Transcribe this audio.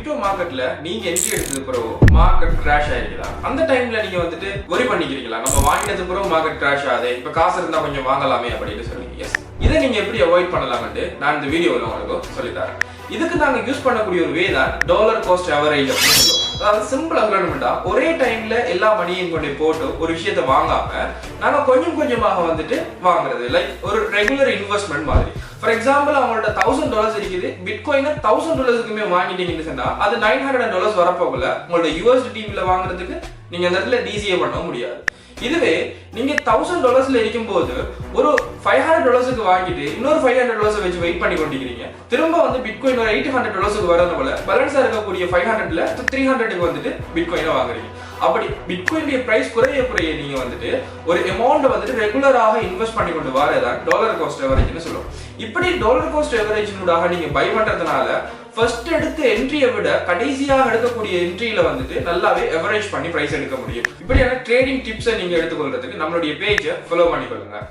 Crypto மார்க்கெட்ல நீங்க entry எடுத்தது பிறகு மார்க்கெட் கிராஷ் ஆயிருக்குதா? அந்த டைம்ல நீங்க வந்துட்டு worry பண்ணிக்கிறீங்களா? நம்ம வாங்கினது பிறகு மார்க்கெட் கிராஷ் ஆகுது, இப்ப காசு இருந்தா கொஞ்சம் வாங்கலாமே அப்படின்னு சொல்லுவீங்க. எஸ், இதை நீங்க எப்படி அவாய்ட் பண்ணலாம்னு நான் இந்த வீடியோவில் உங்களுக்கு சொல்லித்தரேன். இதுக்கு நாங்க யூஸ் பண்ணக்கூடிய ஒரு வே தான் டாலர் காஸ்ட் அவரேஜ் அப்படின்னு சொல்லுவோம். அதாவது சிம்பிள் அக்ரான்மெண்டா ஒரே டைம்ல எல்லா மணியும் கொண்டு போட்டு ஒரு விஷயத்தை வாங்காம நாங்க கொஞ்சம் கொஞ்சமாக வந்துட்டு வாங்குறது, லைக் ஒரு ரெகுலர் இன்வெஸ்ட்மெண்ட் மாதிரி. ஃபார் எக்ஸாம்பிள், அவங்கள்ட்ட $1000 இருக்குது, பிட்காயினை $1000க்குமே வாங்கிட்டீங்கன்னு சொன்னா அது $900 வரப்போகல உங்களோட USDT வாங்குறதுக்கு நீங்க அந்த இடத்துல டிசிஏ பண்ண முடியாது. இதுவே நீங்க $1000 இருக்கும்போது ஒரு $500க்கு வாங்கிட்டு இன்னொரு $500 வச்சு வெயிட் பண்ணி கொண்டிருக்கீங்க, திரும்ப வந்து பிட்காயின் ஒரு $800க்கு வரதுனால பேலன்ஸா இருக்கக்கூடிய 500ல 300க்கு வந்துட்டு பிட்காயினை வாங்குறீங்க. அப்படி பிட்காயினுடைய பிரைஸ் குறைய நீங்க வந்துட்டு ஒரு அமௌண்ட் வந்துட்டு ரெகுலராக இன்வெஸ்ட் பண்ணி கொண்டு வரதான் டாலர் காஸ்ட் எவரேஜ்னு சொல்லுவோம். இப்படி டாலர் காஸ்ட் எவரேஜ்னூடாக நீங்க பை பண்றதுனால ஃபர்ஸ்ட் எடுத்த என்ட்ரியை விட கடைசியாக எடுக்கக்கூடிய என்ட்ரியில வந்துட்டு நல்லாவே எவரேஜ் பண்ணி பிரைஸ் எடுக்க முடியும். இப்படியான ட்ரேடிங் டிப்ஸை நீங்க எடுத்துக்கொள்றதுக்கு நம்மளுடைய பேஜை ஃபாலோ பண்ணிக்கொள்ளுங்க.